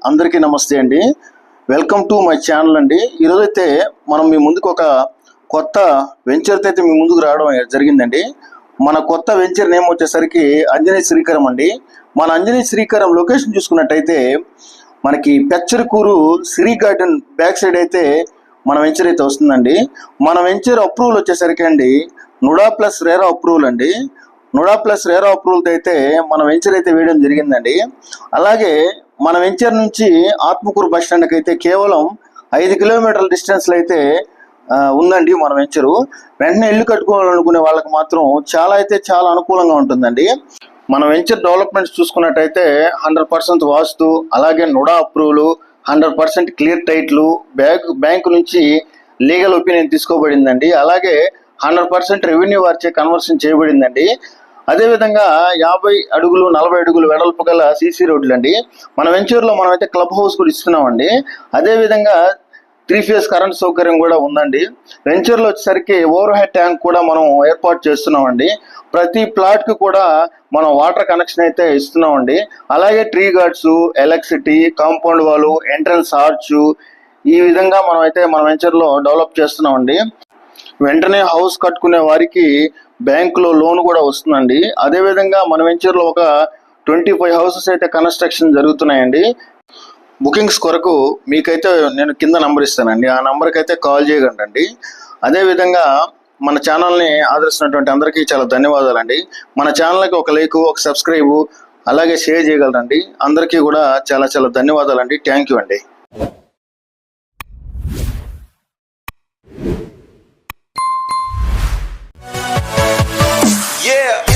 అందరికీ నమస్తే అండి. వెల్కమ్ టు మై ఛానల్ అండి. ఈరోజైతే మనం మీ ముందుకు ఒక కొత్త వెంచర్ అయితే మీ ముందుకు రావడం జరిగిందండి. మన కొత్త వెంచర్ నేమ్ వచ్చేసరికి అంజనీ శ్రీకరం అండి. మన అంజనీ శ్రీకరం లొకేషన్ చూసుకున్నట్టయితే మనకి పెచ్చరకూరు శ్రీ గార్డెన్ బ్యాక్ సైడ్ అయితే మన వెంచర్ అయితే వస్తుందండి. మన వెంచర్ అప్రూవల్ వచ్చేసరికి అండి నుడా ప్లస్ రేరా అప్రూవల్ అండి. నుడా ప్లస్ రేరా అప్రూవల్ అయితే మన వెంచర్ అయితే వేయడం జరిగిందండి. అలాగే మన వెంచర్ నుంచి ఆత్మకూరు బస్ స్టాండ్కి అయితే కేవలం 5 కిలోమీటర్ల డిస్టెన్స్లో అయితే ఉందండి మన వెంచరు. వెంటనే ఇల్లు కట్టుకోవాలనుకునే వాళ్ళకి మాత్రం చాలా అనుకూలంగా ఉంటుందండి. మన వెంచర్ డెవలప్మెంట్స్ చూసుకున్నట్టయితే 100% వాస్తు, అలాగే నుడా అప్రూవల్, 100% క్లియర్ టైట్లు, బ్యాంకు నుంచి లీగల్ ఒపీనియన్ తీసుకోబడిందండి. అలాగే 100% రెవెన్యూ వారిచే కన్వర్షన్ చేయబడిందండి. అదేవిధంగా 50 అడుగులు 40 అడుగులు వెడల్పు గల సీసీ రోడ్లు అండి. మన వెంచర్లో మనమైతే క్లబ్ హౌస్ కూడా ఇస్తున్నామండి. అదేవిధంగా 3 ఫేజ్ కరెంట్ సౌకర్యం కూడా ఉందండి. వెంచర్లో వచ్చేసరికి ఓవర్ హెడ్ ట్యాంక్ కూడా మనం ఏర్పాటు చేస్తున్నామండి. ప్రతి ప్లాట్కి కూడా మనం వాటర్ కనెక్షన్ అయితే ఇస్తున్నామండి. అలాగే tree guards, electricity, compound wall, entrance arch, ఈ విధంగా మనం అయితే మన వెంచర్లో డెవలప్ చేస్తున్నామండి. వెంటనే హౌస్ కట్టుకునే వారికి బ్యాంకులో లోన్ కూడా వస్తుందండి. అదేవిధంగా మన వెంచర్లో ఒక 25 హౌసెస్ అయితే కన్స్ట్రక్షన్ జరుగుతున్నాయండి. బుకింగ్స్ కొరకు మీకైతే నేను కింద నంబర్ ఇస్తానండి. ఆ నంబర్కి అయితే కాల్ చేయగలండి. అదేవిధంగా మన ఛానల్ని ఆదరిస్తున్నటువంటి అందరికీ చాలా ధన్యవాదాలండి. మన ఛానల్కి ఒక లైక్, ఒక సబ్స్క్రైబ్, అలాగే షేర్ చేయగలరండి. అందరికీ కూడా చాలా ధన్యవాదాలండి. థ్యాంక్ యూ అండి. Yeah.